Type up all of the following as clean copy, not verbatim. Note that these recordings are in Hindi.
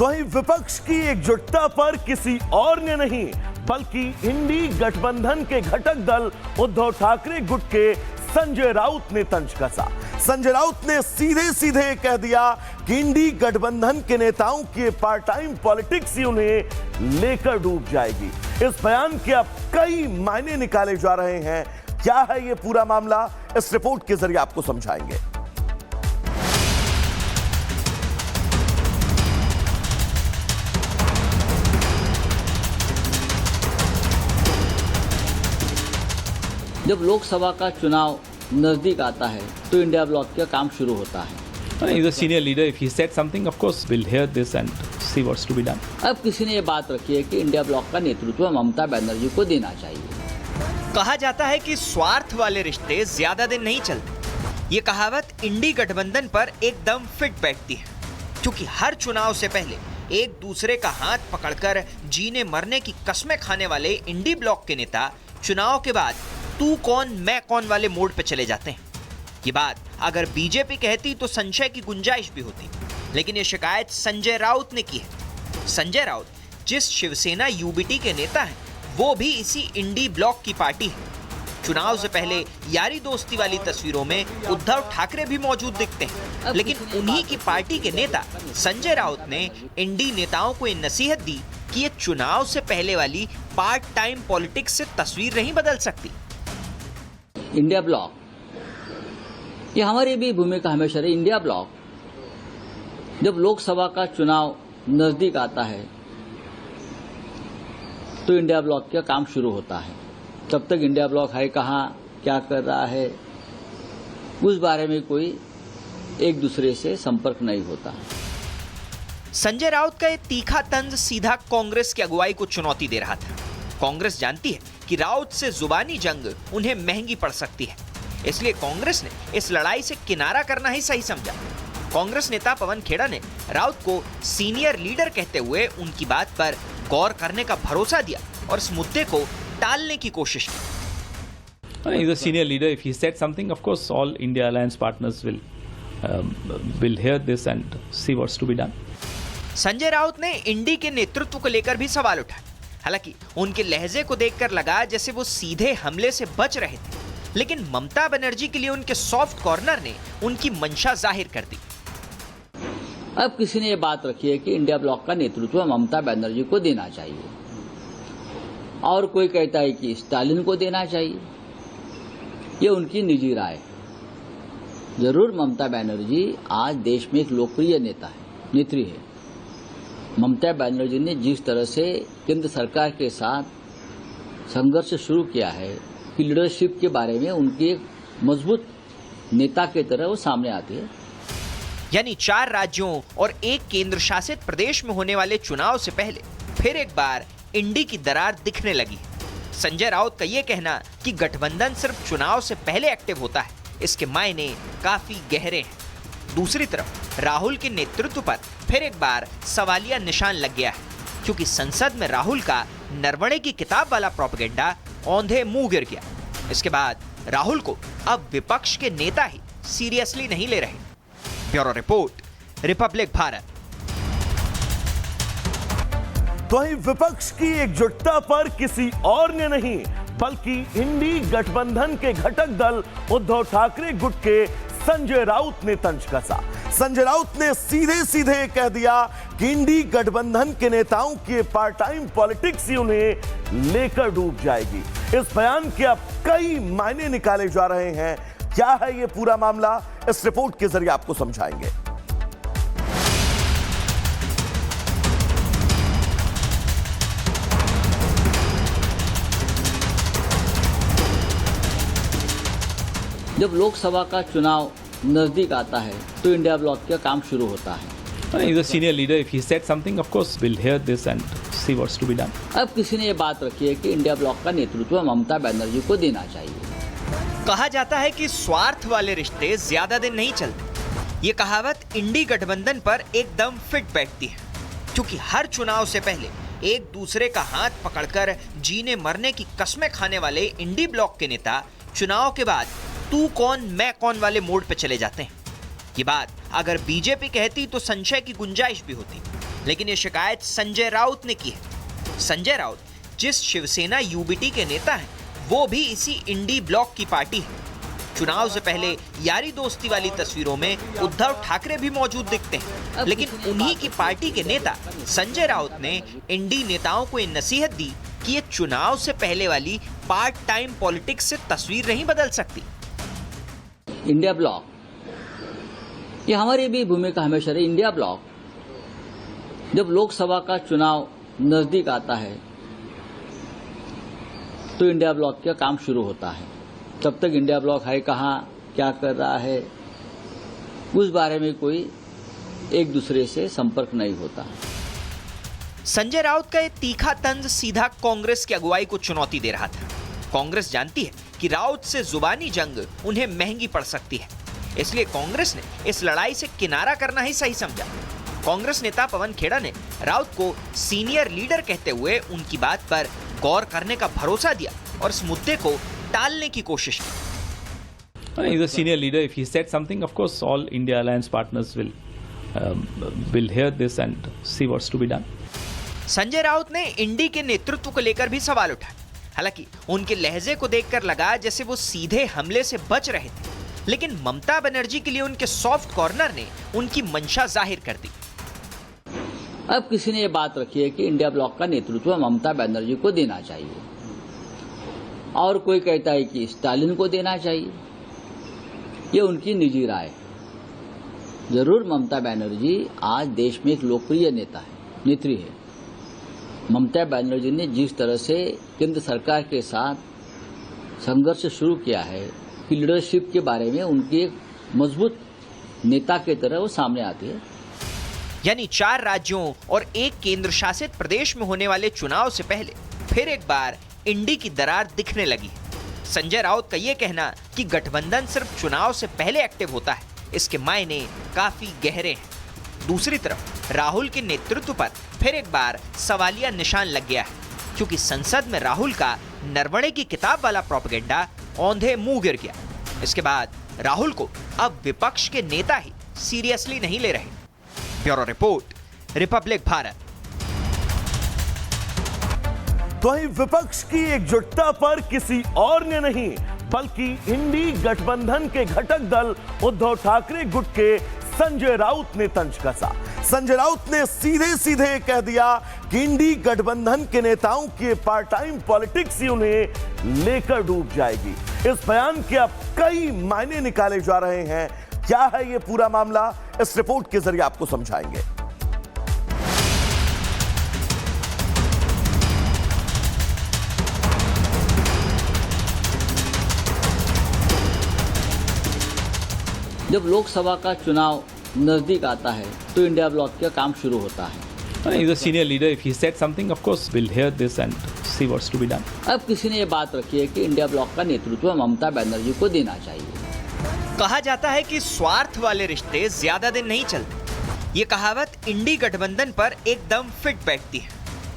तो वहीं विपक्ष की एकजुटता पर किसी और ने नहीं बल्कि इंडी गठबंधन के घटक दल उद्धव ठाकरे गुट के संजय राउत ने तंज कसा। संजय राउत ने सीधे सीधे कह दिया कि इंडी गठबंधन के नेताओं की पार्ट टाइम पॉलिटिक्स ही उन्हें लेकर डूब जाएगी। इस बयान के अब कई मायने निकाले जा रहे हैं। क्या है यह पूरा मामला, इस रिपोर्ट के जरिए आपको समझाएंगे। जब लोकसभा का चुनाव नजदीक आता है तो इंडिया ब्लॉक का काम शुरू होता है। He's a senior leader. If he said something, of course, we'll hear this and see what's to be done. अब किसी ने ये बात रखी है कि इंडिया ब्लॉक का नेतृत्व ममता बनर्जी को देना चाहिए। कहा जाता है कि स्वार्थ वाले रिश्ते ज्यादा दिन नहीं चलते। ये कहावत इंडी गठबंधन पर एकदम फिट बैठती है, क्योंकि हर चुनाव से पहले एक दूसरे का हाथ पकड़कर जीने मरने की कस्में खाने वाले इंडी ब्लॉक के नेता चुनाव के बाद तू कौन मैं कौन वाले मोड पे चले जाते हैं। ये बात अगर बीजेपी कहती तो संशय की गुंजाइश भी होती, लेकिन ये शिकायत संजय राउत ने की है। संजय राउत जिस शिवसेना यूबीटी के नेता हैं, वो भी इसी इंडी ब्लॉक की पार्टी है। चुनाव से पहले यारी दोस्ती वाली तस्वीरों में उद्धव ठाकरे भी मौजूद दिखते हैं, लेकिन उन्हीं की पार्टी के नेता संजय राउत ने इंडी नेताओं को ये नसीहत दी कि ये चुनाव से पहले वाली पार्ट टाइम पॉलिटिक्स से तस्वीर नहीं बदल सकती। इंडिया ब्लॉक, ये हमारी भी भूमिका हमेशा रही। इंडिया ब्लॉक जब लोकसभा का चुनाव नजदीक आता है तो इंडिया ब्लॉक का काम शुरू होता है। तब तक इंडिया ब्लॉक है कहाँ, क्या कर रहा है, उस बारे में कोई एक दूसरे से संपर्क नहीं होता। संजय राउत का ये तीखा तंज सीधा कांग्रेस की अगुवाई को चुनौती दे रहा था। कांग्रेस जानती है कि राउत से जुबानी जंग उन्हें महंगी पड़ सकती है, इसलिए कांग्रेस ने इस लड़ाई से किनारा करना ही सही समझा। कांग्रेस नेता पवन खेड़ा ने राउत को सीनियर लीडर कहते हुए उनकी बात पर गौर करने का भरोसा दिया और इस मुद्दे को टालने की कोशिश की। He's a senior leader. If he said something, of course, all India Alliance partners will hear this and see what's to be done. Sanjay Raut ने इंडी के नेतृत्व को लेकर भी सवाल उठाए। हालांकि उनके लहजे को देखकर लगा जैसे वो सीधे हमले से बच रहे थे, लेकिन ममता बनर्जी के लिए उनके सॉफ्ट कॉर्नर ने उनकी मंशा जाहिर कर दी। अब किसी ने ये बात रखी है कि इंडिया ब्लॉक का नेतृत्व ममता बनर्जी को देना चाहिए, और कोई कहता है कि स्टालिन को देना चाहिए। ये उनकी निजी राय है। जरूर ममता बनर्जी आज देश में एक लोकप्रिय नेत्री है। ममता बनर्जी ने जिस तरह से केंद्र सरकार के साथ संघर्ष शुरू किया है कि लीडरशिप के बारे में उनकी एक मजबूत नेता की तरह वो सामने आती है। यानी 4 राज्यों और एक केंद्र शासित प्रदेश में होने वाले चुनाव से पहले फिर एक बार इंडी की दरार दिखने लगी। संजय राउत का ये कहना कि गठबंधन सिर्फ चुनाव से पहले एक्टिव होता है, इसके मायने काफी गहरे हैं। दूसरी तरफ राहुल के नेतृत्व पर फिर एक बार सवालिया निशान लग गया है, क्योंकि संसद में राहुल का नरवणे की किताब वाला प्रोपेगेंडा औंधे मुंह गिर गया। इसके बाद राहुल को अब विपक्ष के नेता ही सीरियसली नहीं ले रहे। Bureau report, Republic Bharat. तो वहीं विपक्ष की एकजुटता पर किसी और ने नहीं बल्कि इंडी गठबंधन के घटक दल उद्धव ठाकरे गुट के संजय राउत ने तंज कसा। संजय राउत ने सीधे सीधे कह दिया कि इंडी गठबंधन के नेताओं की पार्ट टाइम पॉलिटिक्स ही उन्हें लेकर डूब जाएगी। इस बयान के अब कई मायने निकाले जा रहे हैं। क्या है यह पूरा मामला, इस रिपोर्ट के जरिए आपको समझाएंगे। जब लोकसभा का चुनाव नजदीक आता है तो इंडिया ब्लॉक का काम शुरू होता है। He's a senior leader. If he said something, of course, we'll hear this and see what's to be done. अब किसी ने ये बात रखी है कि इंडिया ब्लॉक का नेतृत्व ममता बनर्जी को देना चाहिए। कहा जाता है कि स्वार्थ वाले रिश्ते ज्यादा दिन नहीं चलते। ये कहावत इंडी गठबंधन पर एकदम फिट बैठती है, क्योंकि हर चुनाव से पहले एक दूसरे का हाथ पकड़कर जीने मरने की कस्में खाने वाले इंडी ब्लॉक के नेता चुनाव के बाद तू कौन मैं कौन वाले मोड पे चले जाते हैं। ये बात अगर बीजेपी कहती तो संशय की गुंजाइश भी होती, लेकिन ये शिकायत संजय राउत ने की है। संजय राउत जिस शिवसेना यूबीटी के नेता हैं, वो भी इसी इंडी ब्लॉक की पार्टी है। चुनाव से पहले यारी दोस्ती वाली तस्वीरों में उद्धव ठाकरे भी मौजूद दिखते हैं, लेकिन उन्हीं की पार्टी के नेता संजय राउत ने इंडी नेताओं को ये नसीहत दी कि ये चुनाव से पहले वाली पार्ट टाइम पॉलिटिक्स से तस्वीर नहीं बदल सकती। इंडिया ब्लॉक, ये हमारी भी भूमिका हमेशा रही। इंडिया ब्लॉक जब लोकसभा का चुनाव नजदीक आता है तो इंडिया ब्लॉक का काम शुरू होता है। तब तक इंडिया ब्लॉक है कहाँ, क्या कर रहा है, उस बारे में कोई एक दूसरे से संपर्क नहीं होता। संजय राउत का ये तीखा तंज सीधा कांग्रेस की अगुवाई को चुनौती दे रहा था। कांग्रेस जानती है कि राउत से जुबानी जंग उन्हें महंगी पड़ सकती है, इसलिए कांग्रेस ने इस लड़ाई से किनारा करना ही सही समझा। कांग्रेस नेता पवन खेड़ा ने राउत को सीनियर लीडर कहते हुए उनकी बात पर गौर करने का भरोसा दिया और इस मुद्दे को टालने की कोशिश की। He's a senior leader. If he said something, of course, all India alliance partners will hear this and see what's to be done. Sanjay Raut ने इंडी के नेतृत्व को लेकर भी सवाल उठाए। हालांकि उनके लहजे को देखकर लगा जैसे वो सीधे हमले से बच रहे थे, लेकिन ममता बनर्जी के लिए उनके सॉफ्ट कॉर्नर ने उनकी मंशा जाहिर कर दी। अब किसी ने ये बात रखी है कि इंडिया ब्लॉक का नेतृत्व ममता बनर्जी को देना चाहिए, और कोई कहता है कि स्टालिन को देना चाहिए। ये उनकी निजी राय है। जरूर ममता बनर्जी आज देश में एक लोकप्रिय नेत्री है। ममता बनर्जी ने जिस तरह से केंद्र सरकार के साथ संघर्ष शुरू किया है कि लीडरशिप के बारे में उनकी एक मजबूत नेता की तरह वो सामने आती है। यानी 4 राज्यों और एक केंद्र शासित प्रदेश में होने वाले चुनाव से पहले फिर एक बार इंडी की दरार दिखने लगी। संजय राउत का यह कहना कि गठबंधन सिर्फ चुनाव से पहले एक्टिव होता है, इसके मायने काफी गहरे हैं। दूसरी तरफ राहुल के नेतृत्व पर फिर एक बार सवालिया निशान लग गया है, क्योंकि संसद में राहुल का नरवणे की किताब वाला प्रोपेगेंडा औंधे मुंह गिर गया। इसके बाद राहुल को अब विपक्ष के नेता ही सीरियसली नहीं ले रहे। Bureau report, Republic Bharat. तो ही विपक्ष की एकजुटता पर किसी और ने नहीं बल्कि इंडी गठबंधन के घटक दल उद्धव ठाकरे गुट के संजय राउत ने तंज कसा। संजय राउत ने सीधे सीधे कह दिया कि इंडी गठबंधन के नेताओं की पार्ट टाइम पॉलिटिक्स ही उन्हें लेकर डूब जाएगी। इस बयान के अब कई मायने निकाले जा रहे हैं। क्या है यह पूरा मामला, इस रिपोर्ट के जरिए आपको समझाएंगे। जब लोकसभा का चुनाव नजदीक आता है तो इंडिया ब्लॉक का काम शुरू होता है। He's a senior leader. If he said something, of course, we'll hear this and see what's to be done. अब किसी ने ये बात रखी है कि इंडिया ब्लॉक का नेतृत्व ममता बनर्जी को देना चाहिए। कहा जाता है कि स्वार्थ वाले रिश्ते ज्यादा दिन नहीं चलते। ये कहावत इंडी गठबंधन पर एकदम फिट बैठती है,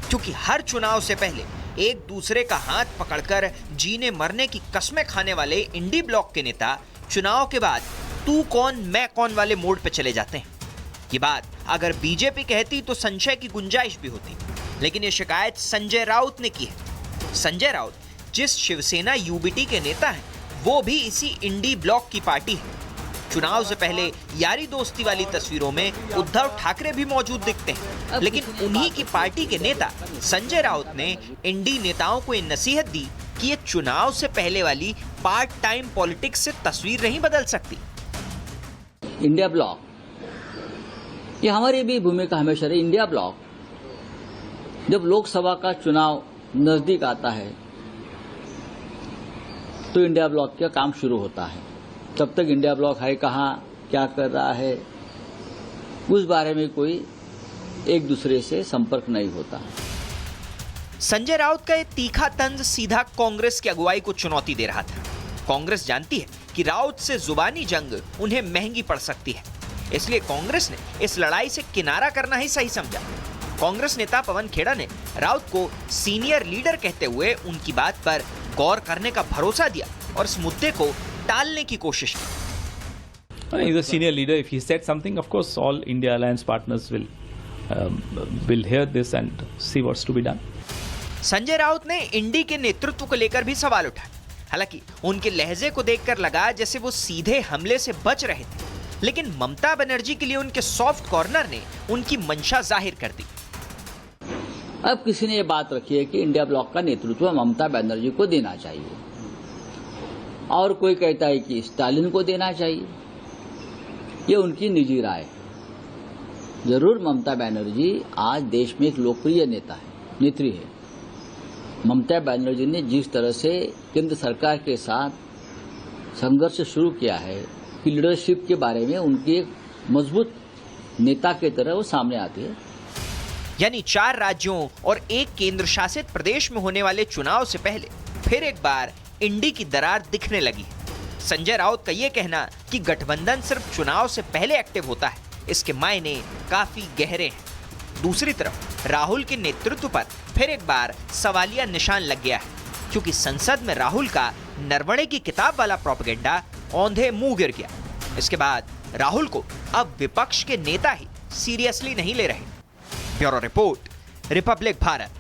क्योंकि हर चुनाव से पहले एक दूसरे का हाथ पकड़कर जीने मरने की कस्में खाने वाले इंडी ब्लॉक के नेता चुनाव के बाद तू कौन मैं कौन वाले मोड पे चले जाते हैं। ये बात अगर बीजेपी कहती तो संशय की गुंजाइश भी होती, लेकिन ये शिकायत संजय राउत ने की है। संजय राउत जिस शिवसेना यूबीटी के नेता हैं, वो भी इसी इंडी ब्लॉक की पार्टी है। चुनाव से पहले यारी दोस्ती वाली तस्वीरों में उद्धव ठाकरे भी मौजूद दिखते हैं, लेकिन उन्हीं की पार्टी के नेता संजय राउत ने इंडी नेताओं को ये नसीहत दी कि ये चुनाव से पहले वाली पार्ट टाइम पॉलिटिक्स से तस्वीर नहीं बदल सकती। इंडिया ब्लॉक, ये हमारी भी भूमिका हमेशा रही। इंडिया ब्लॉक जब लोकसभा का चुनाव नजदीक आता है तो इंडिया ब्लॉक का काम शुरू होता है। तब तक इंडिया ब्लॉक है कहाँ, क्या कर रहा है, उस बारे में कोई एक दूसरे से संपर्क नहीं होता। संजय राउत का ये तीखा तंज सीधा कांग्रेस की अगुवाई को चुनौती दे रहा था। कांग्रेस जानती है कि राउत से जुबानी जंग उन्हें महंगी पड़ सकती है, इसलिए कांग्रेस ने इस लड़ाई से किनारा करना ही सही समझा। कांग्रेस नेता पवन खेड़ा ने राउत को सीनियर लीडर कहते हुए उनकी बात पर गौर करने का भरोसा दिया और इस मुद्दे को टालने की कोशिश की। He's a senior leader. If he said something, of course, all India alliance partners will hear this and see what's to be done. Sanjay Raut ने इंडी के नेतृत्व को लेकर भी सवाल उठाए। हालांकि उनके लहजे को देखकर लगा जैसे वो सीधे हमले से बच रहे थे, लेकिन ममता बनर्जी के लिए उनके सॉफ्ट कॉर्नर ने उनकी मंशा जाहिर कर दी। अब किसी ने ये बात रखी है कि इंडिया ब्लॉक का नेतृत्व ममता बनर्जी को देना चाहिए, और कोई कहता है कि स्टालिन को देना चाहिए। ये उनकी निजी राय है। जरूर ममता बनर्जी आज देश में एक लोकप्रिय नेत्री है। ममता बनर्जी ने जिस तरह से केंद्र सरकार के साथ संघर्ष शुरू किया है कि लीडरशिप के बारे में उनकी एक मजबूत नेता की तरह वो सामने आती है। यानी 4 राज्यों और एक केंद्र शासित प्रदेश में होने वाले चुनाव से पहले फिर एक बार इंडी की दरार दिखने लगी है। संजय राउत का यह कहना कि गठबंधन सिर्फ चुनाव से पहले एक्टिव होता है, इसके मायने काफी गहरे हैं। दूसरी तरफ राहुल के नेतृत्व पर फिर एक बार सवालिया निशान लग गया है, क्योंकि संसद में राहुल का नरवणे की किताब वाला प्रोपेगेंडा औंधे मुंह गिर गया। इसके बाद राहुल को अब विपक्ष के नेता ही सीरियसली नहीं ले रहे। Bureau report, Republic Bharat.